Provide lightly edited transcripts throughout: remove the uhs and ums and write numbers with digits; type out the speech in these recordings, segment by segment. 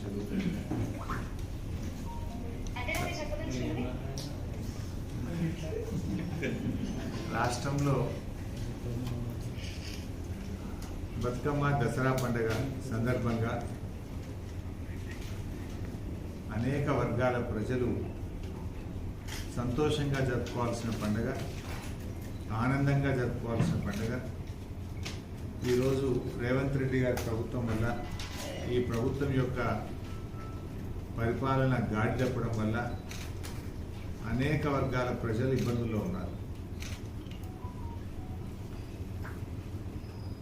శుభాకాంక్షలు. రాష్ట్రంలో బతుకమ్మ దసరా పండుగ సందర్భంగా అనేక వర్గాల ప్రజలు సంతోషంగా జరుపుకోవాల్సిన పండుగ, ఆనందంగా జరుపుకోవాల్సిన పండుగ. ఈరోజు రేవంత్ రెడ్డి గారి ప్రభుత్వం వల్ల, ఈ ప్రభుత్వం యొక్క పరిపాలన గాడి తప్పడం వల్ల అనేక వర్గాల ప్రజలు ఇబ్బందుల్లో ఉన్నారు.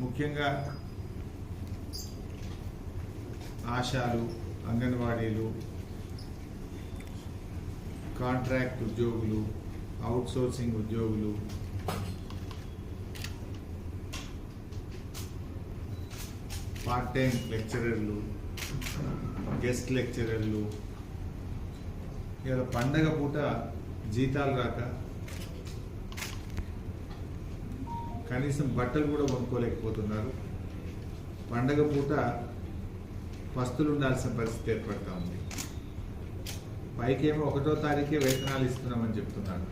ముఖ్యంగా ఆశాలు, అంగన్వాడీలు, కాంట్రాక్ట్ ఉద్యోగులు, అవుట్సోర్సింగ్ ఉద్యోగులు, పార్ట్ టైం లెక్చరర్లు, గెస్ట్ లెక్చరర్లు ఇలా పండగ పూట జీతాలు రాక కనీసం బట్టలు కూడా కొనుక్కోలేకపోతున్నారు. పండగ పూట పస్తులు ఉండాల్సిన పరిస్థితి ఏర్పడతా ఉంది. పైకేమో 1వ తారీఖే వేతనాలు ఇస్తున్నామని చెప్తున్నారు,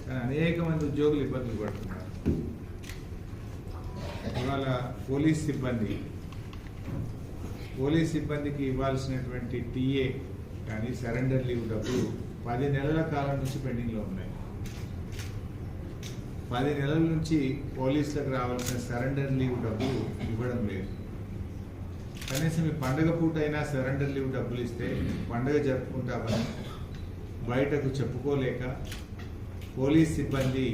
కానీ అనేక మంది ఉద్యోగులు ఇబ్బందులు పడుతున్నారు. ఇవాళ పోలీస్ సిబ్బందికి ఇవ్వాల్సినటువంటి టీఏ కానీ సరెండర్ లీవ్ డబ్బులు 10 నెలల కాలం నుంచి పెండింగ్లో ఉన్నాయి. 10 నెలల నుంచి పోలీసులకు రావాల్సిన సరెండర్ లీవ్ డబ్బులు ఇవ్వడం లేదు. కనీసం ఈ పండగ పూట అయినా సరెండర్ లీవ్ డబ్బులు ఇస్తే పండగ జరుపుకుంటామని బయటకు చెప్పుకోలేక పోలీస్ సిబ్బంది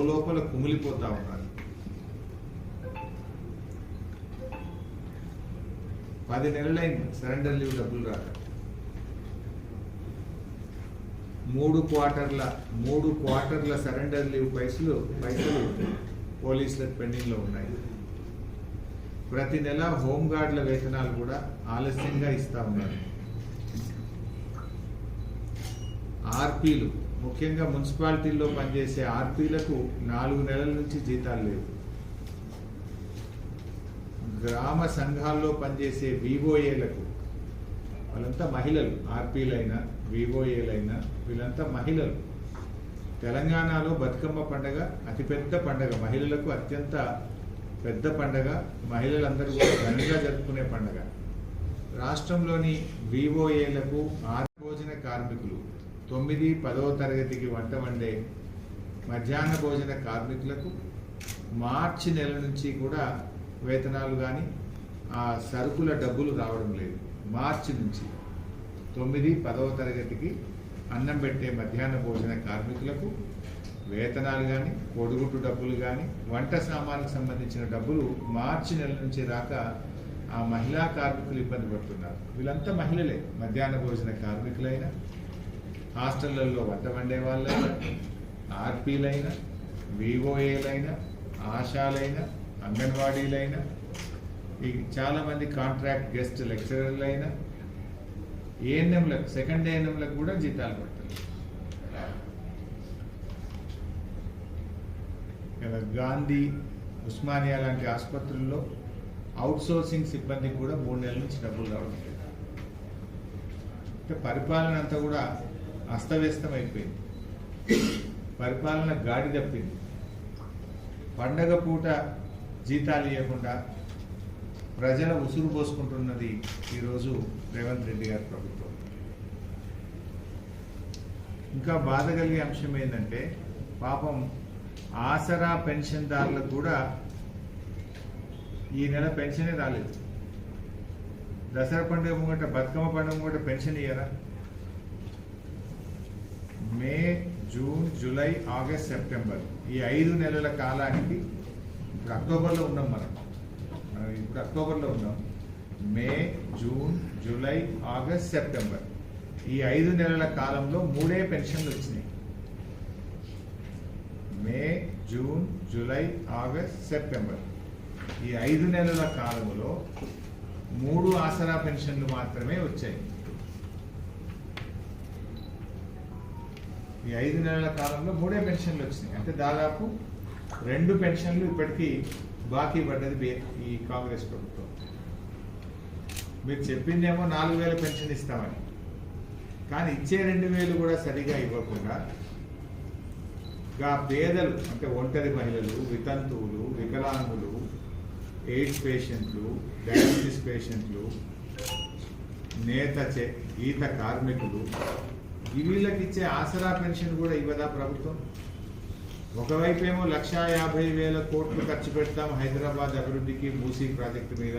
లోపల కుమిలిపోతూ ఉన్నారు. 10 నెలలైంది సరెండర్ లీవ్ డబ్బులు రాక. 3 క్వార్టర్ల సరెండర్ లీవ్ పైసలు పోలీసులకు పెండింగ్లో ఉన్నాయి. ప్రతి నెల హోంగార్డుల వేతనాలు కూడా ఆలస్యంగా ఇస్తా ఉన్నారు. ఆర్పీలు, ముఖ్యంగా మున్సిపాలిటీల్లో పనిచేసే ఆర్పీలకు 4 నెలల నుంచి జీతాలు లేవు. గ్రామ సంఘాల్లో పనిచేసే వివోఏలకు, వాళ్ళంతా మహిళలు, ఆర్పీలైనా వివోఏలైనా వీళ్ళంతా మహిళలు. తెలంగాణలో బతుకమ్మ పండుగ అతిపెద్ద పండుగ, మహిళలకు అత్యంత పెద్ద పండుగ, మహిళలందరూ కూడా ఘనంగా జరుపుకునే పండుగ. రాష్ట్రంలోని వివోఏలకు, భోజన కార్మికులు, 9, 10వ తరగతికి వంట వండే మధ్యాహ్న భోజన కార్మికులకు మార్చి నెల నుంచి కూడా వేతనాలు కానీ ఆ సరుకుల డబ్బులు రావడం లేదు. మార్చి నుంచి 9, 10వ తరగతికి అన్నం పెట్టే మధ్యాహ్న భోజన కార్మికులకు వేతనాలు కానీ, కొడుగుట్టు డబ్బులు కానీ, వంట సామాన్లకు సంబంధించిన డబ్బులు మార్చి నెల నుంచి రాక ఆ మహిళా కార్మికులు ఇబ్బంది పడుతున్నారు. వీళ్ళంతా మహిళలే, మధ్యాహ్న భోజన కార్మికులైనా, హాస్టళ్లలో వంట వండే వాళ్ళైనా, ఆర్పీలైనా, వివోఏలైనా, ఆశాలైనా, అంగన్వాడీలైనా, చాలామంది కాంట్రాక్ట్ గెస్ట్ లెక్చరర్లు అయినా, ఏఎన్ఎంలకు, సెకండ్ ఏఎన్ఎంలకు కూడా జీతాలు పడుతుంది. గాంధీ, ఉస్మానియా లాంటి ఆసుపత్రుల్లో అవుట్సోర్సింగ్ సిబ్బందికి కూడా 3 నెలల నుంచి డబ్బులు రావడం లేదు. అంటే పరిపాలన అంతా కూడా అస్తవ్యస్తం అయిపోయింది, పరిపాలన గాడి తప్పింది. పండగ పూట జీతాలు ఇవ్వకుండా ప్రజల ఉసురు పోసుకుంటున్నది ఈరోజు రేవంత్ రెడ్డి గారి ప్రభుత్వం. ఇంకా బాధ కలిగే అంశం ఏంటంటే, పాపం ఆసరా పెన్షన్దారులకు కూడా ఈ నెల పెన్షనే రాలేదు. దసరా పండుగ ముంగట, బతుకమ్మ పండుగ ముంగట పెన్షన్ ఇయ్యరా? మే, జూన్, జూలై, ఆగస్ట్, సెప్టెంబర్ ఈ 5 నెలల కాలానికి, ఇప్పుడు అక్టోబర్లో ఉన్నాం ఇప్పుడు అక్టోబర్లో ఉన్నాం. మే, జూన్, జూలై, ఆగస్ట్, సెప్టెంబర్ ఈ 5 నెలల కాలంలో 3 పెన్షన్లు వచ్చినాయి. మే, జూన్, జూలై, ఆగస్ట్, సెప్టెంబర్ ఈ 5 నెలల కాలంలో 3 ఆసరా పెన్షన్లు మాత్రమే వచ్చాయి. ఈ 5 నెలల కాలంలో 3 పెన్షన్లు వచ్చినాయి. అంటే దాదాపు 2 పెన్షన్లు ఇప్పటికీ బాకీ పడ్డది ఈ కాంగ్రెస్ ప్రభుత్వం. మీరు చెప్పిందేమో 4,000 పెన్షన్ ఇస్తామని, కానీ ఇచ్చే 2,000 కూడా సరిగా ఇవ్వకుండా పేదలు అంటే ఒంటరి మహిళలు, వితంతువులు, వికలాంగులు, ఎయిడ్స్ పేషెంట్లు, డయాలసిస్ పేషెంట్లు, గీత కార్మికులు, వీళ్ళకి ఇచ్చే ఆసరా పెన్షన్ కూడా ఇవ్వదా ప్రభుత్వం? ఒకవైపు ఏమో 1,50,000 కోట్లు ఖర్చు పెడతాం హైదరాబాద్ అభివృద్ధికి, మూసీ ప్రాజెక్టు మీద,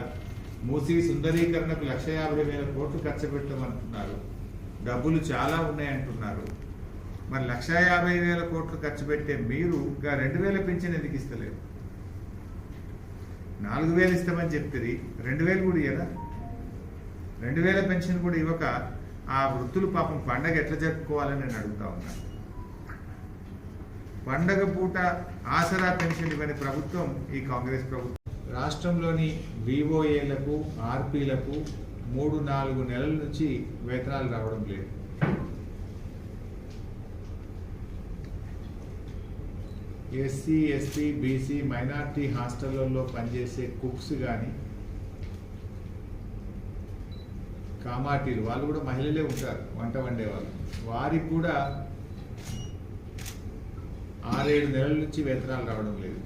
మూసీ సుందరీకరణకు 1,50,000 కోట్లు ఖర్చు పెడతామంటున్నారు, డబ్బులు చాలా ఉన్నాయంటున్నారు. మరి 1,50,000 కోట్లు ఖర్చు పెట్టే మీరు 2,000 పెన్షన్ ఎందుకు ఇస్తలేరు? 4,000 ఇస్తామని చెప్తుంది, 2,000 కూడా ఇవ్వదా? 2,000 పెన్షన్ కూడా ఇవ్వక ఆ వృత్తులు పాపం పండగ ఎట్లా జరుపుకోవాలని నేను అడుగుతా ఉన్నాను. పండగ పూట ఆసరా పెన్షన్ ఇవ్వని ప్రభుత్వం ఈ కాంగ్రెస్ ప్రభుత్వం. రాష్ట్రంలోని విఓఏలకు, ఆర్పీలకు 3-4 నెలల నుంచి వేతనాలు రావడం లేదు. ఎస్సీ, ఎస్టీ, బీసీ, మైనార్టీ హాస్టళ్లలో పనిచేసే కుక్స్ కానీ, కామాటీలు, వాళ్ళు కూడా మహిళలే ఉంటారు, వంట వండే వాళ్ళు, వారికి కూడా 6-7 నెలల నుంచి వేతనాలు రావడం లేదు.